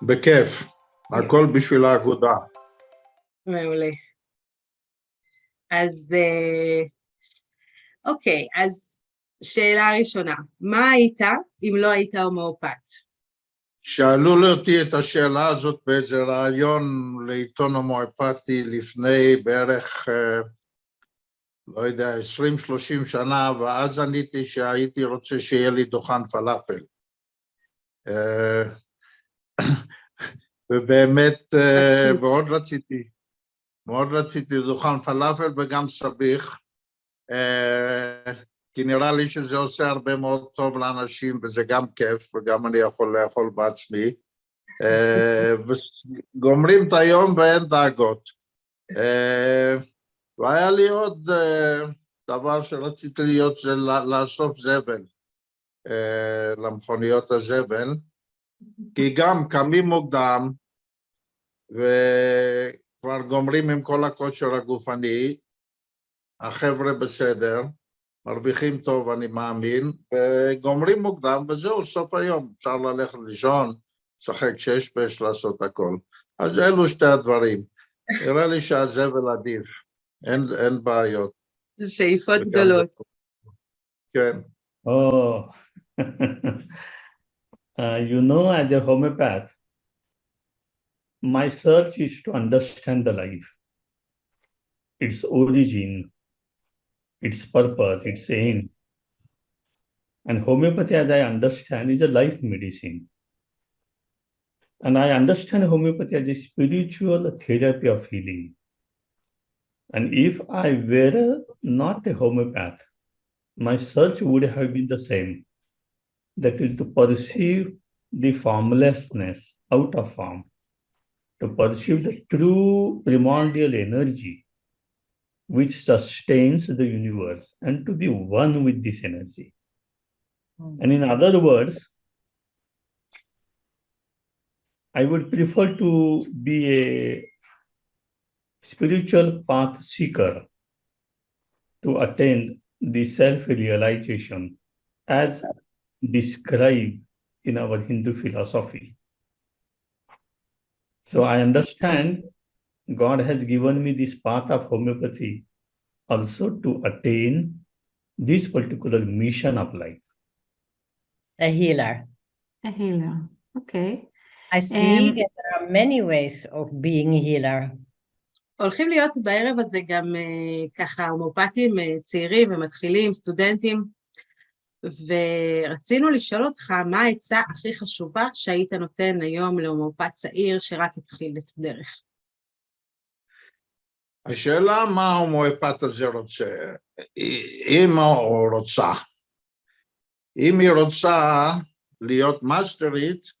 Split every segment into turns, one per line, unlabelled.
בכיף, הכל בשביל האגודה.
מעולה. אז אוקיי, אז שאלה ראשונה, מה היית אם לא היית הומאופת?
שאלו אותי את השאלה הזאת באיזה ראיון לעיתון הומאופתי לפני בערך, לא יודע, 20-30 שנה, ואז עניתי שהייתי רוצה שיהיה לי דוכן פלאפל. ובאמת מאוד רציתי דוכן פלאפל וגם סביח, כי נראה לי שזה עושה הרבה מאוד טוב לאנשים, וזה גם כיף, וגם אני יכול לאכול בעצמי. וגומרים את היום ואין דאגות. והיה לי עוד דבר שרציתי להיות, זה לאסוף זבל, למכוניות הזבל, כי גם קמים מוקדם, וכבר גומרים עם כל הכושר הגופני, החבר'ה בסדר, מרוויחים טוב אני מאמין, וגומרים מוקדם, וזהו סוף היום, אפשר ללכת לישון, לשחק שש לעשות הכל. אז אלו שתי הדברים. נראה לי שהזבל עדיף, אין בעיות.
שאיפות גדולות.
כן.
Oh, you know, as a homeopath, my search is to understand the life, its origin, its purpose, its aim. And homeopathy, as I understand, is a life medicine. And I understand homeopathy as a spiritual therapy of healing. And if I were not a homeopath, my search would have been the same. That is to perceive the formlessness out of form, to perceive the true primordial energy which sustains the universe and to be one with this energy. And in other words, I would prefer to be a spiritual path seeker to attain the self-realization as described in our Hindu philosophy. So I understand God has given me this path of homeopathy also to attain this particular mission of life.
A healer.
A healer, okay.
I see that there are many ways of being a healer.
הולכים להיות בערב הזה גם ככה הומאופתים צעירים ומתחילים, סטודנטים, ורצינו לשאול אותך מה העצה הכי חשובה שהיית נותן היום להומאופת צעיר שרק התחיל את דרך.
השאלה מה ההומאופת הזה רוצה, אם הוא רוצה. אם היא רוצה להיות מאסטרית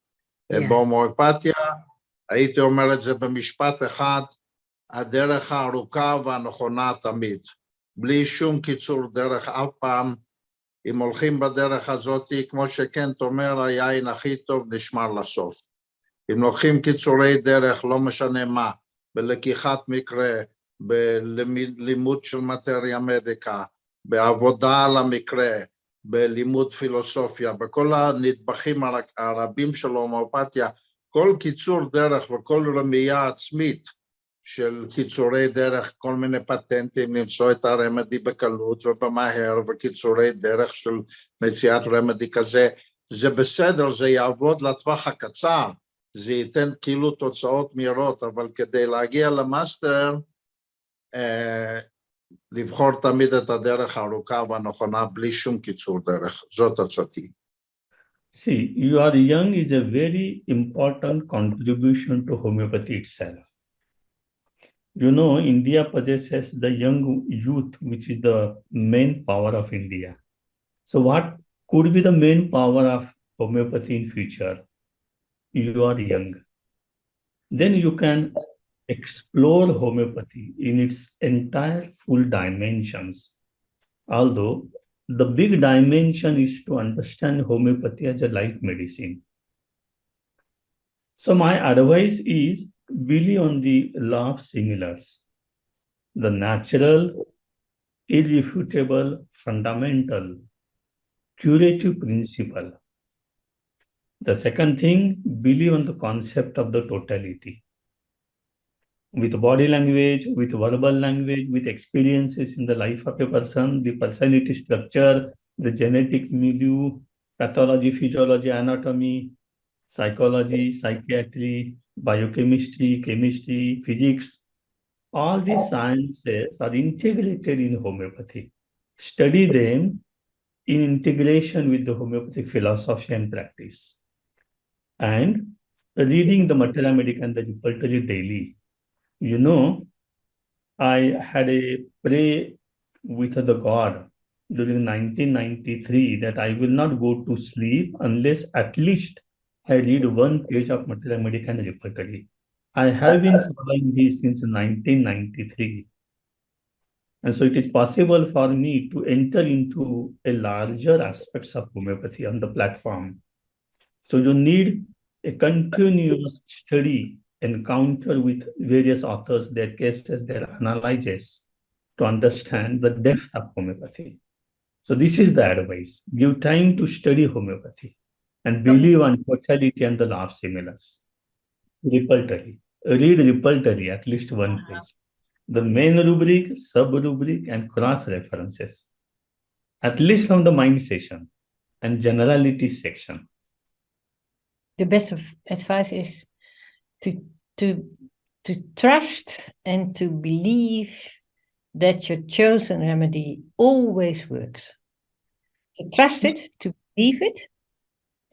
בהומאופתיה, הייתי אומר את זה במשפט אחד, הדרך הארוכה והנכונה תמיד, בלי שום קיצור דרך אף פעם. אם הולכים בדרך הזאת, כמו שקנט אומר, היין הכי טוב נשמר לסוף. אם לוקחים קיצורי דרך, לא משנה מה, בלקיחת מקרה, בלימוד של מטריה מדיקה, בעבודה על המקרה, בלימוד פילוסופיה, בכל הנדבכים הרבים של הומאופתיה, כל קיצור דרך וכל רמייה עצמית של קיצורי דרך, כל מיני פטנטים, למצוא את הרמדי בקלות ובמהר, וקיצורי דרך של מציאת רמדי כזה, זה בסדר, זה יעבוד לטווח הקצר, זה ייתן כאילו תוצאות מהירות, אבל כדי להגיע למאסטר, לבחור תמיד את הדרך הארוכה והנכונה, בלי שום קיצור דרך, זאת הצעתי.
See, you are young is a very important contribution to homeopathy itself. You know, India possesses the young youth, which is the main power of India. So what could be the main power of homeopathy in future? You are young. Then you can explore homeopathy in its entire full dimensions. Although the big dimension is to understand homeopathy as a life medicine. So my advice is build on the law of similars, the natural, irrefutable, fundamental, curative principle. The second thing, believe in the concept of the totality. With body language, with verbal language, with experiences in the life of a person, the personality structure, the genetic milieu, pathology, physiology, anatomy, psychology, psychiatry, biochemistry, chemistry, physics, all these sciences are integrated in homeopathy. Study them in integration with the homeopathic philosophy and practice. And reading the Materia Medica and the repertory daily. You know, I had a pray with the God during 1993 that I will not go to sleep unless at least I read one page of Materia Medica and repertory. I have been following this since 1993. And so it is possible for me to enter into a larger aspects of homeopathy on the platform. So you need a continuous study, encounter with various authors, their cases, their analyses, to understand the depth of homeopathy. So this is the advice. Give time to study homeopathy and believe on totality and the law of similars. Repertory. Read repertory, at least one page. The main rubric, sub-rubric, and cross-references. At least from the mind session and generality section.
The best of advice is to trust and to believe that your chosen remedy always works. To trust it, to believe it,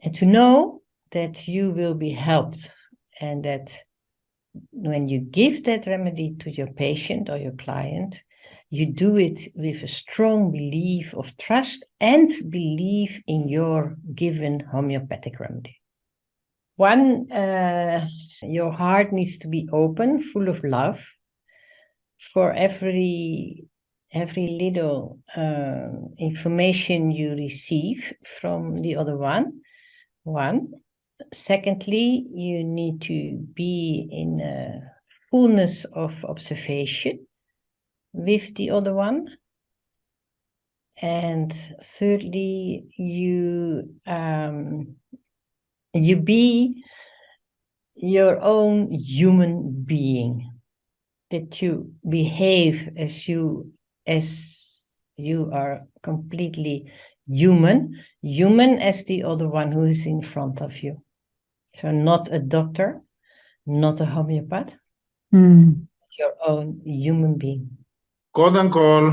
and to know that you will be helped, and that when you give that remedy to your patient or your client, you do it with a strong belief of trust and belief in your given homeopathic remedy. One, your heart needs to be open, full of love for every little information you receive from the other one. Secondly, you need to be in a fullness of observation with the other one. And thirdly, you be your own human being, that you behave as you are completely human as the other one who is in front of you. So not a doctor, not a homeopath, your own human being.
קודם כל,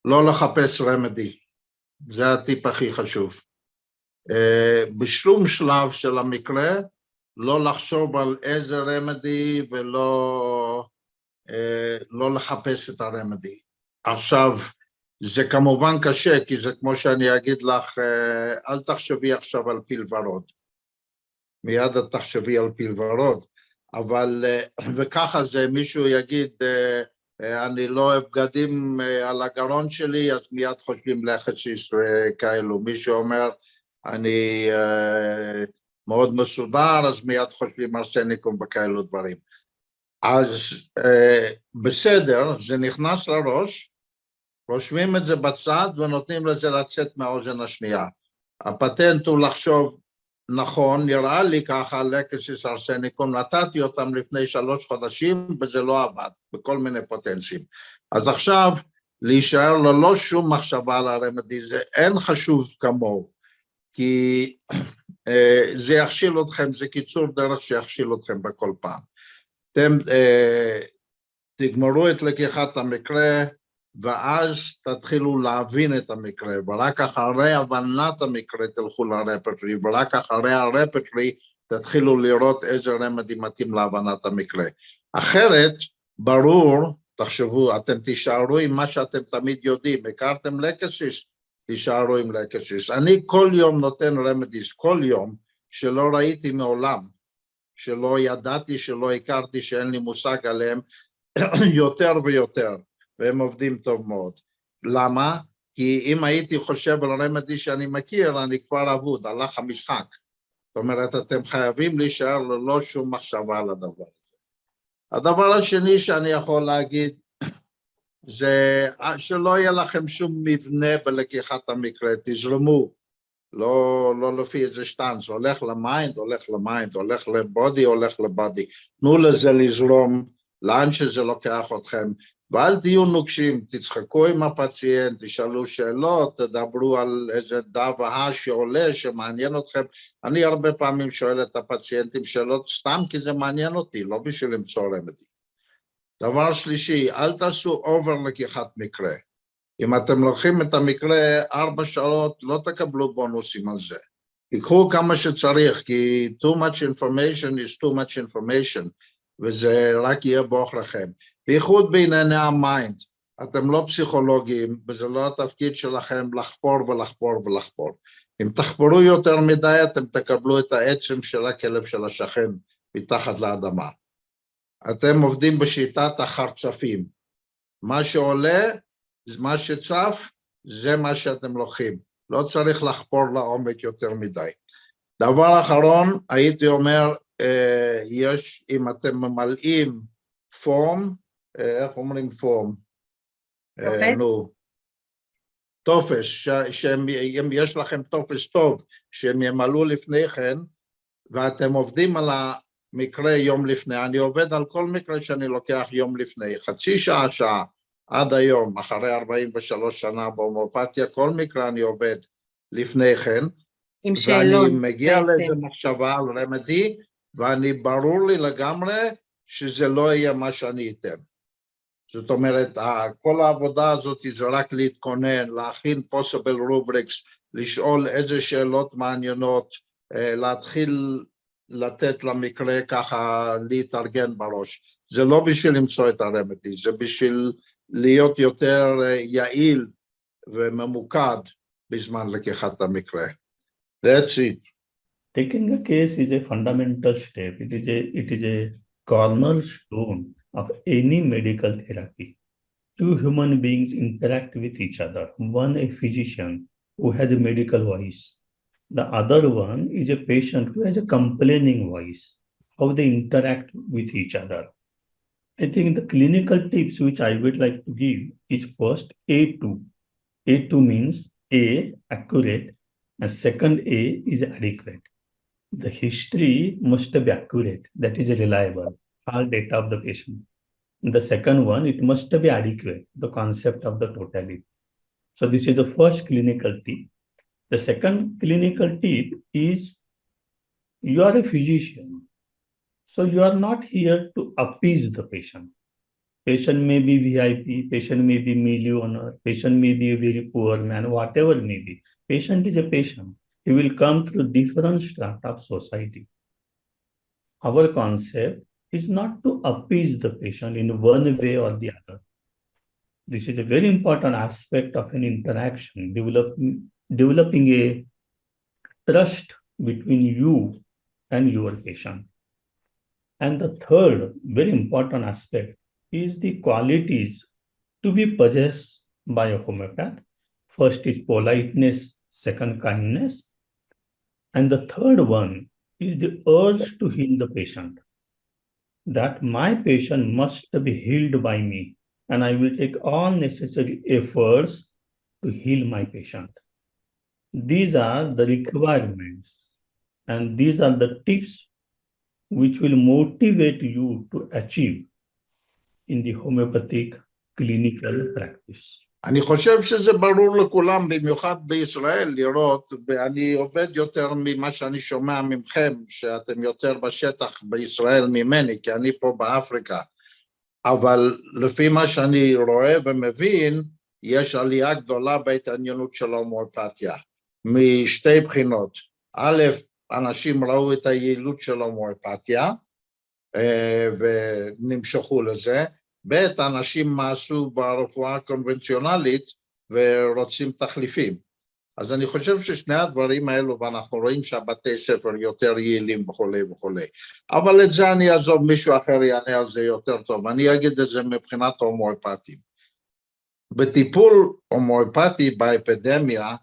לא לחפש רמדי. זה הטיפ הכי חשוב. בשום שלב של המקרה, לא לחשוב על איזה רמדי ולא לא לחפש את הרמדי. עכשיו, זה כמובן קשה, כי זה כמו שאני אגיד לך, אל תחשבי עכשיו על פלברות. מיד את תחשבי על פלברות, אבל, וככה זה, מישהו יגיד, אני לא אוהב בגדים על הגרון שלי, אז מיד חושבים לחציס וכאלו. מישהו אומר, אני מאוד מסודר, אז מיד חושבים ארסניקום וכאלו דברים. אז בסדר, זה נכנס לראש, רושמים את זה בצד ונותנים לזה לצאת מהאוזן השנייה. הפטנט הוא לחשוב, נכון, נראה לי ככה, לקסיס ארסניקום, נתתי אותם לפני 3 חודשים, וזה לא עבד, בכל מיני פוטנצים. אז עכשיו, להישאר ללא שום מחשבה על הרמדי, זה אין חשוב כמוהו, כי זה יכשיל אתכם, זה קיצור דרך שיכשיל אתכם בכל פעם. אתם תגמרו את לקיחת המקרה, ואז תתחילו להבין את המקרה, ורק אחרי הבנת המקרה תלכו לרפרטרי, ורק אחרי הרפרטרי תתחילו לראות איזה רמדי מתאים להבנת המקרה. אחרת, ברור, תחשבו, אתם תישארו עם מה שאתם תמיד יודעים, הכרתם לקסיס, תישארו עם לקסיס. אני כל יום נותן רמדיס, כל יום, שלא ראיתי מעולם, שלא ידעתי, שלא הכרתי, שאין לי מושג עליהם, יותר ויותר. והם עובדים טוב מאוד. למה? כי אם הייתי חושב על רמדי שאני מכיר, אני כבר אבוד, הלך המשחק. זאת אומרת, אתם חייבים להישאר ללא שום מחשבה על הדבר הזה. הדבר השני שאני יכול להגיד, זה שלא יהיה לכם שום מבנה בלקיחת המקרה, תזרמו. לא לפי איזה שטנץ, הולך למיינד, הולך למיינד, הולך לבודי, הולך לבודי. תנו לזה לזרום, לאן שזה לוקח אתכם, ואל תהיו נוקשים, תצחקו עם הפציינט, תשאלו שאלות, תדברו על איזה דבר שעולה, שמעניין אתכם. אני הרבה פעמים שואל את הפציינטים שאלות סתם כי זה מעניין אותי, לא בשביל למצוא רמדי. דבר שלישי, אל תעשו אובר לקיחת מקרה. אם אתם לוקחים את המקרה 4 שעות, לא תקבלו בונוסים על זה. תיקחו כמה שצריך, כי too much information is too much information, וזה רק יהיה בוח לכם. בייחוד בענייני המיינד, אתם לא פסיכולוגים, וזה לא התפקיד שלכם לחפור ולחפור ולחפור. אם תחפרו יותר מדי, אתם תקבלו את העצם של הכלב של השכן מתחת לאדמה. אתם עובדים בשיטת החרצפים. מה שעולה, מה שצף, זה מה שאתם לוקחים. לא צריך לחפור לעומק יותר מדי. דבר אחרון, הייתי אומר, יש, אם אתם ממלאים פורם, איך אומרים פורם?
טופס?
טופס, אם יש לכם טופס טוב, שהם ימלאו לפני כן, ואתם עובדים על המקרה יום לפני, אני עובד על כל מקרה שאני לוקח יום לפני, חצי שעה, שעה, עד היום, אחרי 43 שנה בהומאופתיה, כל מקרה אני עובד לפני כן,
עם שאלות
ואני מגיע
בעצם.
לאיזה מחשבה על רמדי, ואני ברור לי לגמרי שזה לא יהיה מה שאני אתן. זאת אומרת, כל העבודה הזאת זה רק להתכונן, להכין possible rubrics, לשאול איזה שאלות מעניינות, להתחיל לתת למקרה ככה להתארגן בראש. זה לא בשביל למצוא את הרמדי, זה בשביל להיות יותר יעיל וממוקד בזמן לקיחת המקרה. That's it.
Taking a case is a fundamental step. It is a cornerstone of any medical therapy. Two human beings interact with each other. One a physician who has a medical voice. The other one is a patient who has a complaining voice. How they interact with each other. I think the clinical tips which I would like to give is first A2. A2 means A, accurate, and second A is adequate. The history must be accurate, that is reliable, all data of the patient. The second one, it must be adequate, the concept of the totality. So this is the first clinical tip. The second clinical tip is you are a physician. So you are not here to appease the patient. Patient may be VIP, patient may be millionaire, patient may be a very poor man, whatever may be. Patient is a patient. He will come through different strata of society. Our concept is not to appease the patient in one way or the other. This is a very important aspect of an interaction, developing a trust between you and your patient. And the third very important aspect is the qualities to be possessed by a homeopath. First is politeness, second kindness, and the third one is the urge to heal the patient. That my patient must be healed by me, and I will take all necessary efforts to heal my patient. These are the requirements, and these are the tips which will motivate you to achieve in the homeopathic clinical practice.
אני חושב שזה ברור לכולם, במיוחד בישראל, לראות, ואני עובד יותר ממה שאני שומע ממכם, שאתם יותר בשטח בישראל ממני, כי אני פה באפריקה, אבל לפי מה שאני רואה ומבין, יש עלייה גדולה בהתעניינות של ההומאופתיה, משתי בחינות. א', אנשים ראו את היעילות של ההומאופתיה, ונמשכו לזה, ב', אנשים מעשו ברפואה הקונבנציונלית ורוצים תחליפים. אז אני חושב ששני הדברים האלו, ואנחנו רואים שהבתי ספר יותר יעילים וכולי וכולי. אבל את זה אני אעזוב, מישהו אחר יענה על זה יותר טוב. אני אגיד את זה מבחינת ההומאופתים. בטיפול הומאופתי באפידמיה,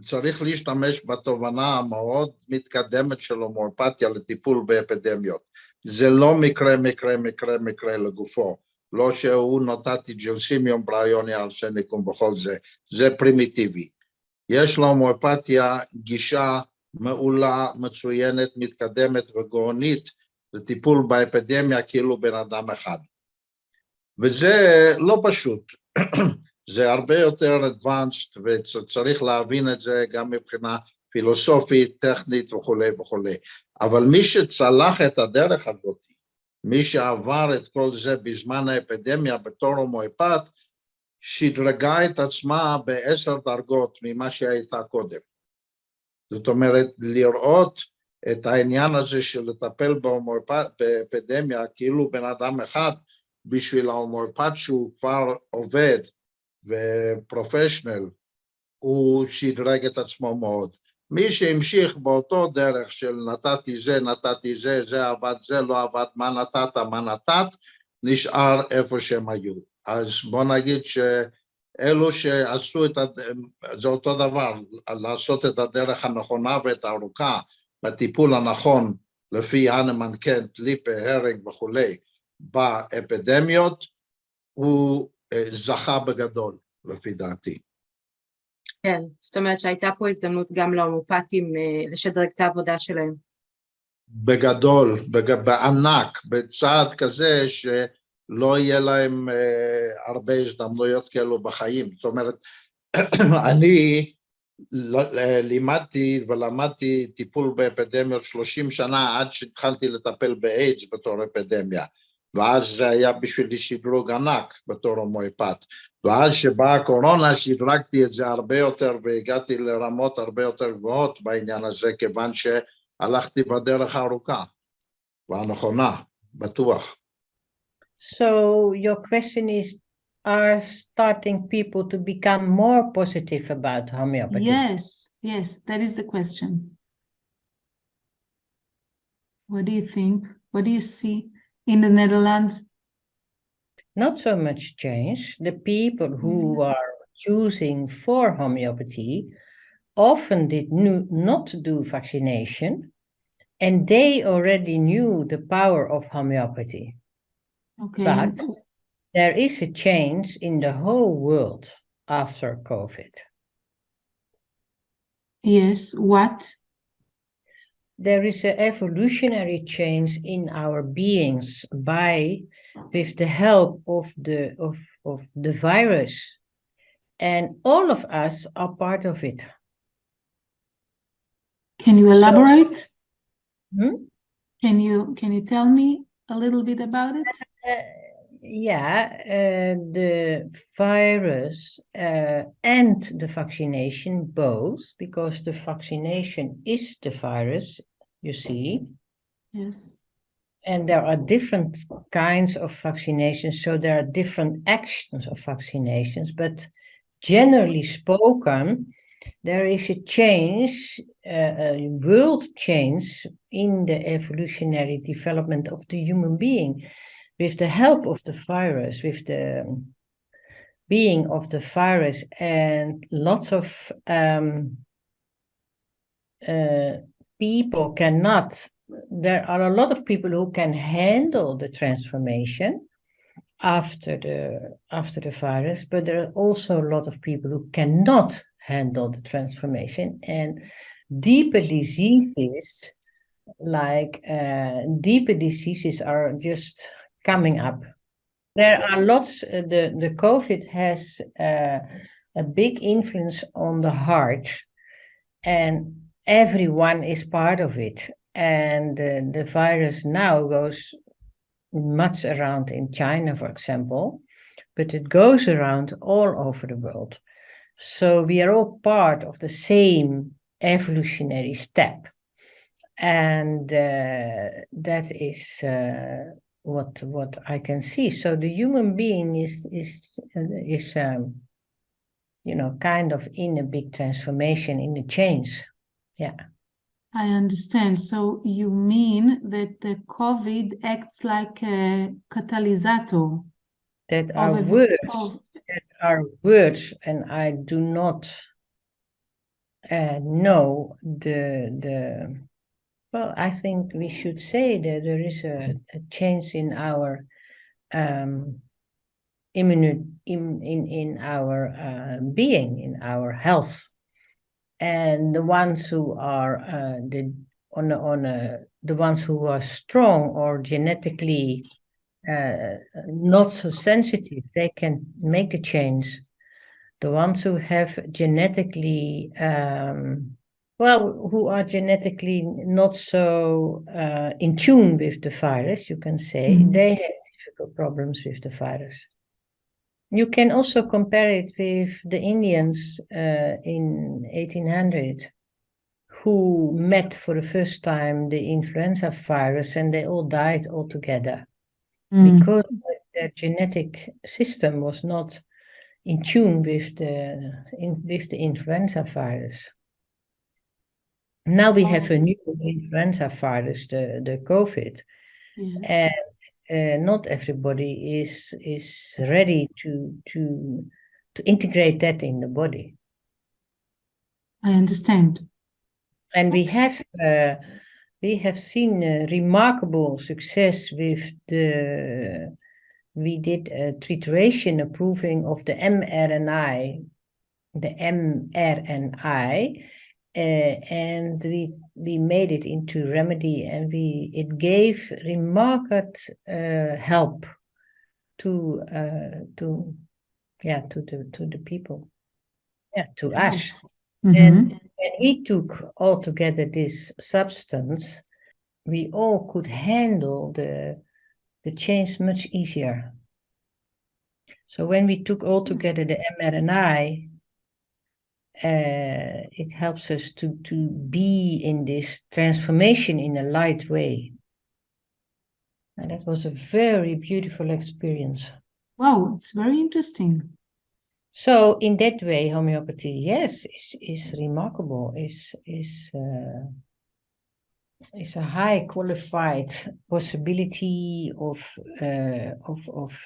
צריך להשתמש בתובנה המאוד מתקדמת של הומאופתיה לטיפול באפידמיות. זה לא מקרה לגופו, לא שהוא נתתי ג'לסימיום בריוני ארסניקום בכל זה, זה פרימיטיבי. יש להומאופתיה גישה מעולה, מצוינת, מתקדמת וגאונית לטיפול באפידמיה כאילו בן אדם אחד. וזה לא פשוט, זה הרבה יותר advanced, וצריך להבין את זה גם מבחינה פילוסופית, טכנית וכו' וכו'. אבל מי שצלח את הדרך הזאת, מי שעבר את כל זה בזמן האפידמיה בתור הומאופת, שדרגה את עצמה ב10 דרגות ממה שהייתה קודם. זאת אומרת, לראות את העניין הזה של לטפל באפידמיה כאילו בן אדם אחד, בשביל ההומאופת שהוא כבר עובד ופרופשנל, הוא שדרג את עצמו מאוד. מי שהמשיך באותו דרך של נתתי זה, זה עבד, זה לא עבד, מה נתת, נשאר איפה שהם היו. אז בוא נגיד שאלו שעשו זה אותו דבר, לעשות את הדרך הנכונה ואת הארוכה, בטיפול הנכון, לפי הנמן, קנט, ליפה, הרינג וכולי, באפידמיות, הוא זכה בגדול, לפי דעתי.
כן, זאת אומרת שהייתה פה הזדמנות גם להומאופתים לשדרג את העבודה שלהם.
בגדול, בענק, בצעד כזה שלא יהיה להם הרבה הזדמנויות כאלו בחיים. זאת אומרת, אני למדתי טיפול באפידמיות 30 שנה עד שהתחלתי לטפל באיידס בתור אפידמיה, ואז זה היה בשבילי שדרוג ענק בתור הומאופת. ואז שבאה הקורונה שדרגתי את זה הרבה יותר והגעתי לרמות הרבה יותר גבוהות בעניין הזה, כיוון שהלכתי בדרך הארוכה והנכונה, בטוח.
So your question is, are starting people to become more positive about homeopathy?
Yes, that is the question. What do you think? What do you see in the Netherlands?
Not so much change. The people who are choosing for homeopathy often did not do vaccination, and they already knew the power of homeopathy.
Okay.
But there is a change in the whole world after COVID.
Yes, what?
There is an evolutionary change in our beings with the help of the virus, and all of us are part of it.
Can you elaborate?
Hmm?
Can you tell me a little bit about it?
The virus and the vaccination both, because the vaccination is the virus, you see.
Yes.
And there are different kinds of vaccinations, so there are different actions of vaccinations, but generally spoken, there is a change, a world change in the evolutionary development of the human being. With the help of the virus, with the being of the virus, and lots of people cannot, there are a lot of people who can handle the transformation after the virus, but there are also a lot of people who cannot handle the transformation, and deeper diseases are just coming up. There are lots, the COVID has a big influence on the heart, and everyone is part of it. And the virus now goes much around in China, for example, but it goes around all over the world. So we are all part of the same evolutionary step. And that is what I can see. So the human being is kind of in a big transformation, in a change. Yeah.
I understand. So you mean that the COVID acts like a catalysator?
That are words, and I do not know the. Well, I think we should say that there is a change in our in our being, in our health. and the ones who are the ones who are strong or genetically not so sensitive, they can make a change. The ones who have genetically, who are genetically not so in tune with the virus, you can say, they have difficult problems with the virus. You can also compare it with the Indians in 1800, who met for the first time the influenza virus, and they all died altogether because their genetic system was not in tune with the influenza virus. Now we have a new influenza virus, the COVID, and not everybody is ready to integrate that in the body.
I understand.
And we have seen remarkable success with we did a trituration approving of the mRNA, and we made it into remedy, and it gave remarkable help to the people, to us. And when we took all together this substance, we all could handle the change much easier. So when we took all together the mRNA, it helps us to be in this transformation in a light way. And that was a very beautiful experience.
Wow, it's very interesting.
So in that way, homeopathy, yes, is remarkable. Is a high qualified possibility of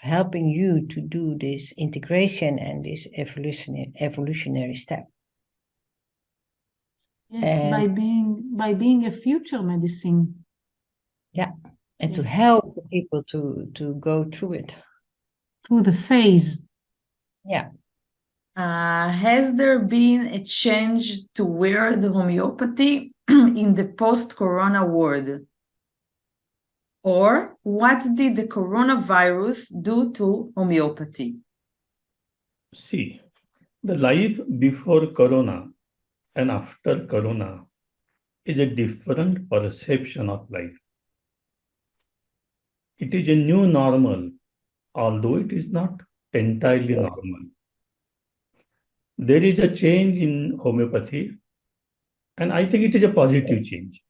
helping you to do this integration and this evolutionary step.
Yes, by being a future medicine.
Yeah, and to help people to go through it.
Through the phase.
Yeah.
Has there been a change to where the homeopathy in the post-corona world? Or what did the coronavirus do to homeopathy?
See, the life before corona and after corona is a different perception of life. It is a new normal, although it is not entirely normal. There is a change in homeopathy, and I think it is a positive change.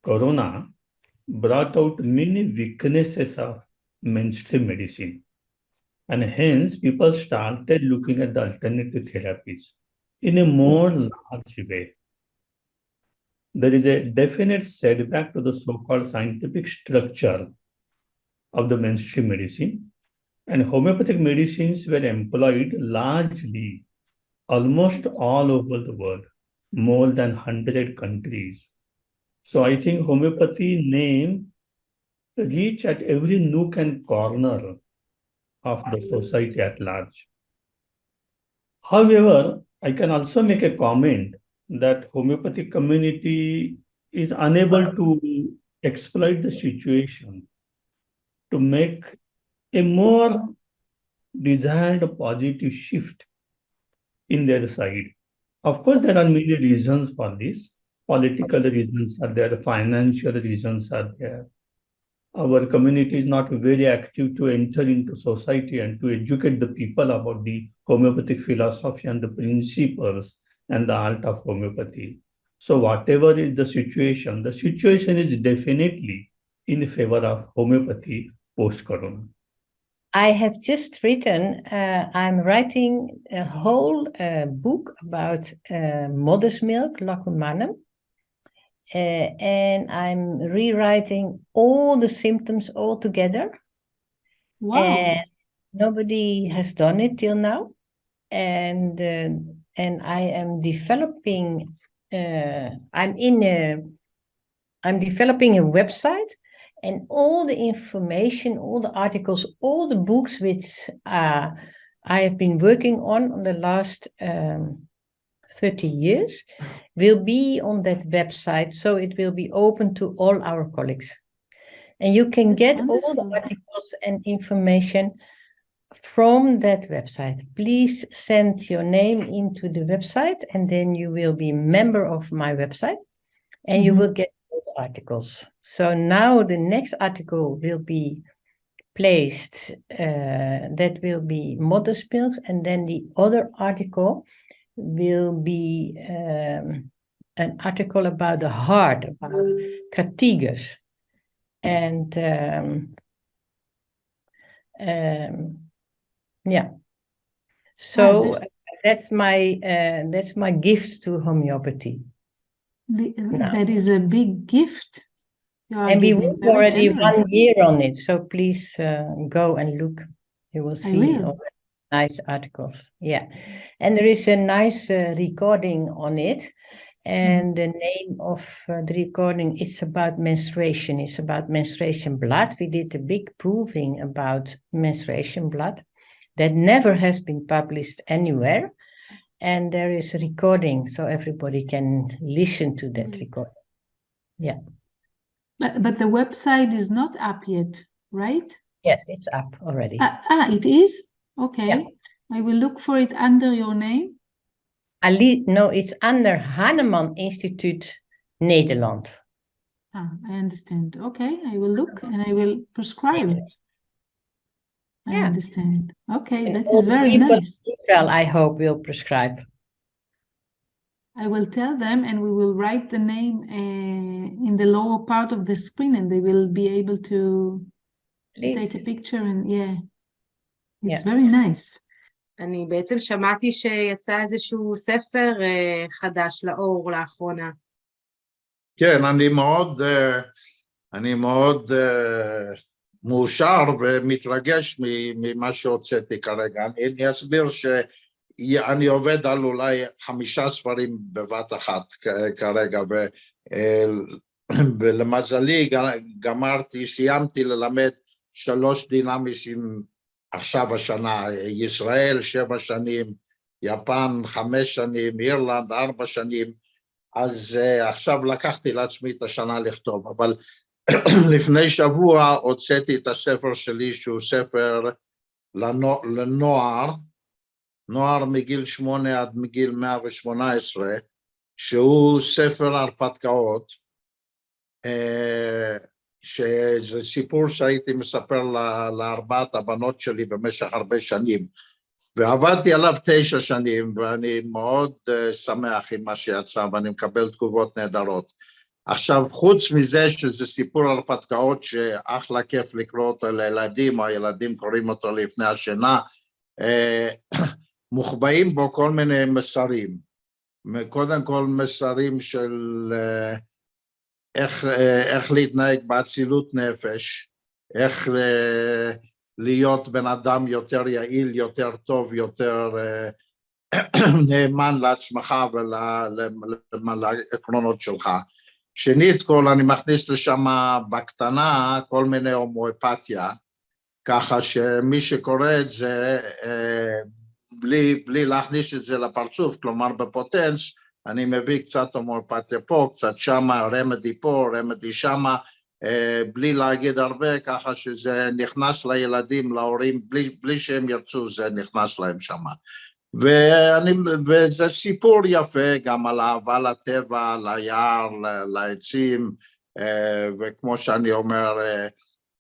Corona brought out many weaknesses of mainstream medicine, and hence people started looking at the alternative therapies in a more large way. There is a definite setback to the so-called scientific structure of the mainstream medicine, and homeopathic medicines were employed largely almost all over the world, more than 100 countries. So I think homeopathy name reach at every nook and corner of the society at large. However, I can also make a comment that homeopathic community is unable to exploit the situation to make a more desired positive shift in their side. Of course, there are many reasons for this. Political reasons are there, financial reasons are there. Our community is not very active to enter into society and to educate the people about the homeopathic philosophy and the principles and the art of homeopathy. So whatever is the situation is definitely in favor of homeopathy post-corona.
I have just written, I'm writing a whole book about mother's milk, lacumanum, and I'm rewriting all the symptoms all together.
Wow.
And nobody has done it till now. And I am developing, I'm developing a website, and all the information, all the articles, all the books which I have been working on the last 30 years, will be on that website, so it will be open to all our colleagues. And you can get all the articles and information from that website. Please send your name into the website, and then you will be a member of my website, and you will get all the articles. So now the next article will be placed, that will be modderspills, and then the other article will be an article about the heart, about krattigers. And yeah, so that's my gift to homeopathy.
That is a big gift.
And we work already 1 year on it, so please go and look. You will see all the nice articles. Yeah, and there is a nice recording on it. And the name of the recording is about menstruation. It's about menstruation blood. We did a big proving about menstruation blood that never has been published anywhere. And there is a recording, so everybody can listen to that recording. Yeah.
But the website is not up yet, right?
Yes, it's up already.
It is? Okay.
Yeah.
I will look for it under your name.
No, it's under Hahnemann Institute Nederland.
I understand. Okay, I will look and I will prescribe. I understand. Okay,
and
that is very nice.
Israel, I hope, will prescribe.
I will tell them, and we will write the name in the lower part of the screen, and they will be able to take a picture. And it's very nice.
אני בעצם שמעתי שיצא איזשהו ספר חדש לאור לאחרונה.
כן, אני מאוד מאושר ומתרגש ממה שהוצאתי כרגע. אני אסביר שאני עובד על אולי 5 ספרים בבת אחת כרגע, ולמזלי סיימתי ללמד 3 דינמיסים עכשיו השנה, ישראל 7 שנים, יפן 5 שנים, אירלנד 4 שנים, אז עכשיו לקחתי לעצמי את השנה לכתוב, אבל לפני שבוע הוצאתי את הספר שלי, שהוא ספר לנוער, נוער מגיל 8 עד מגיל 118, שהוא ספר הרפתקאות, שזה סיפור שהייתי מספר לארבעת הבנות שלי במשך הרבה שנים, ועבדתי עליו 9 שנים, ואני מאוד שמח עם מה שיצא, ואני מקבל תגובות נהדרות. עכשיו, חוץ מזה שזה סיפור הרפתקאות שאחלה כיף לקרוא אותו לילדים, הילדים קוראים אותו לפני השינה, מוחבאים בו כל מיני מסרים. קודם כל מסרים של איך להתנהג באצילות נפש, איך להיות בן אדם יותר יעיל, יותר טוב, יותר נאמן לעצמך ולעקרונות שלך. שנית כל, אני מכניס לשם בקטנה כל מיני הומאופתיה, ככה שמי שקורא את זה, בלי להכניס את זה לפרצוף, כלומר בפוטנס, אני מביא קצת הומאופתיה פה, קצת שמה, רמדי פה, רמדי שמה, בלי להגיד הרבה, ככה שזה נכנס לילדים, להורים, בלי שהם ירצו, זה נכנס להם שמה. וזה סיפור יפה גם על אהבה לטבע, ליער, לעצים, וכמו שאני אומר,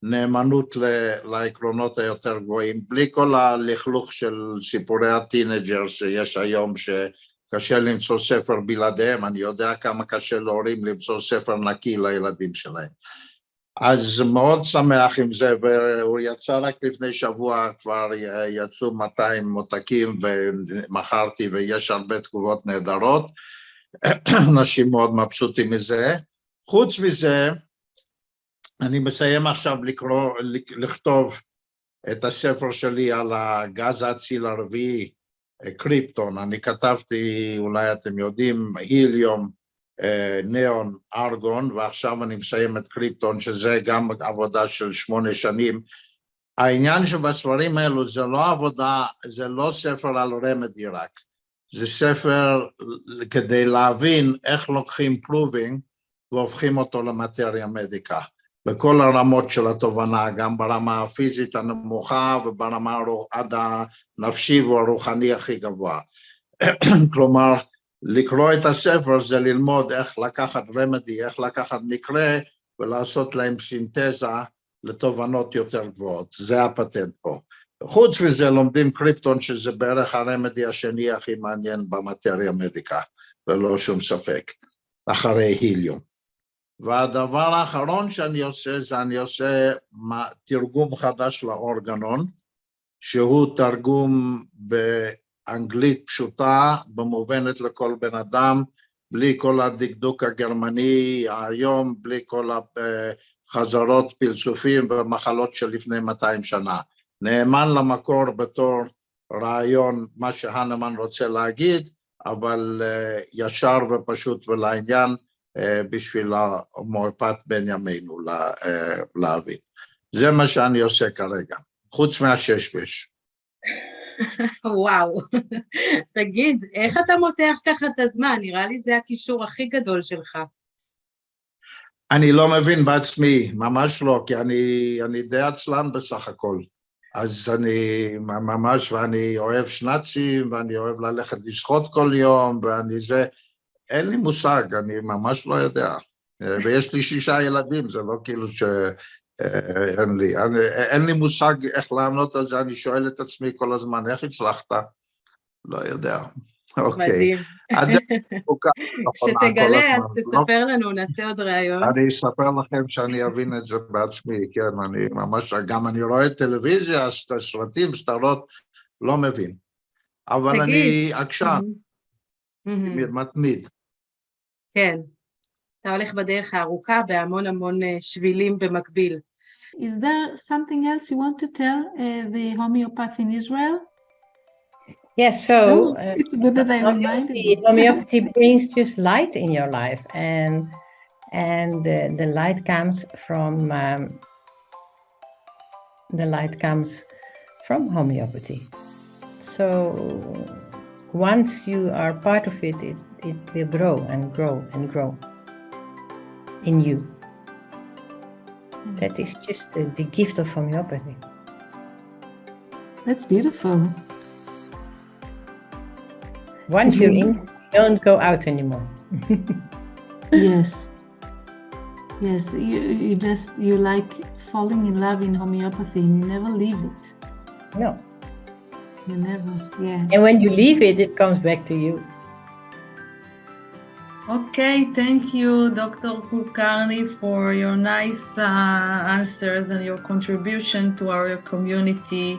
נאמנות לעקרונות היותר גבוהים, בלי כל הלכלוך של סיפורי הטינג'ר שיש היום, שקשה למצוא ספר בלעדיהם, אני יודע כמה קשה להורים למצוא ספר נקי לילדים שלהם. אז מאוד שמח עם זה, והוא יצא רק לפני שבוע, כבר יצאו 200 מותקים ומכרתי, ויש הרבה תגובות נהדרות, אנשים מאוד מבסוטים מזה. חוץ מזה, אני מסיים עכשיו לכתוב את הספר שלי על הגז האציל הרביעי, קריפטון. אני כתבתי, אולי אתם יודעים, היליום, ניאון, ארגון, ועכשיו אני מסיים את קריפטון, שזה גם עבודה של 8 שנים. העניין שבספרים האלו זה לא עבודה, זה לא ספר על רמדי רק, זה ספר כדי להבין איך לוקחים פרובינג והופכים אותו למטריה מדיקה, בכל הרמות של התובנה, גם ברמה הפיזית הנמוכה וברמה עד הנפשי והרוחני הכי גבוה. כלומר, לקרוא את הספר זה ללמוד איך לקחת רמדי, איך לקחת מקרה ולעשות להם סינתזה לתובנות יותר גבוהות, זה הפטנט פה. חוץ מזה לומדים קריפטון שזה בערך הרמדי השני הכי מעניין במטריה מדיקה, ללא שום ספק, אחרי היליום. והדבר האחרון שאני עושה זה אני עושה תרגום חדש לאורגנון, שהוא תרגום באנגלית פשוטה, במובנת לכל בן אדם, בלי כל הדקדוק הגרמני היום, בלי כל החזרות, פלסופים ומחלות של לפני 200 שנה. נאמן למקור בתור רעיון, מה שהנמן רוצה להגיד, אבל ישר ופשוט ולעניין, בשביל ההומאופת בן ימינו להבין. זה מה שאני עושה כרגע, חוץ מהששבש.
וואו, תגיד, איך אתה מותח ככה את הזמן? נראה לי זה הקישור הכי גדול שלך.
אני לא מבין בעצמי, ממש לא, כי אני די עצלן בסך הכל. אז אני ממש, ואני אוהב שנצים, ואני אוהב ללכת לשחות כל יום, ואני זה, אין לי מושג, אני ממש לא יודע. ויש לי 6 ילדים, זה לא כאילו שאין לי. אין לי מושג איך לענות על זה, אני שואל את עצמי כל הזמן, איך הצלחת? לא יודע.
מדהים. כשתגלה, אז תספר לנו, נעשה עוד ראיון.
אני אספר לכם שאני אבין את זה בעצמי, כן, אני ממש, גם אני רואה טלוויזיה, סרטים, סדרות, לא מבין. אבל אני עקשן, מתמיד.
כן, אתה הולך בדרך הארוכה בהמון המון שבילים במקביל.
Is there something else you want to tell the homeopath in Israel?
Yes, so
it's good that I reminded you.
Homeopathy brings just light in your life, and the light comes from homeopathy. So once you are part of it, it will grow and grow and grow in you. That is just the gift of homeopathy.
That's beautiful.
Once you're in, don't go out anymore.
Yes. Yes, you like falling in love in homeopathy and you never leave it.
No.
You never, yeah.
And when you leave it, it comes back to you.
Okay, thank you, Dr. Kulkarni, for your nice answers and your contribution to our community.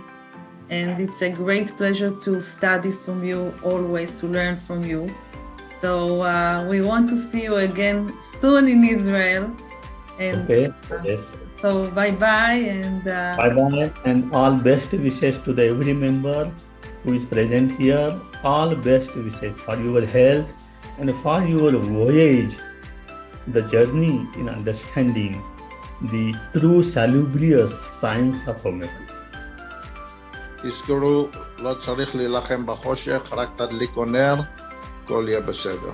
And it's a great pleasure to study from you, always to learn from you. So we want to see you again soon in Israel. And,
okay, yes.
So bye-bye and...
Bye-bye and all best wishes to every member who is present here. All best wishes for your health and for your voyage, the journey in understanding the true salubrious science of homeopathy.
תזכרו, לא צריך להילחם בחושך, רק תדליקו נר, הכל יהיה בסדר.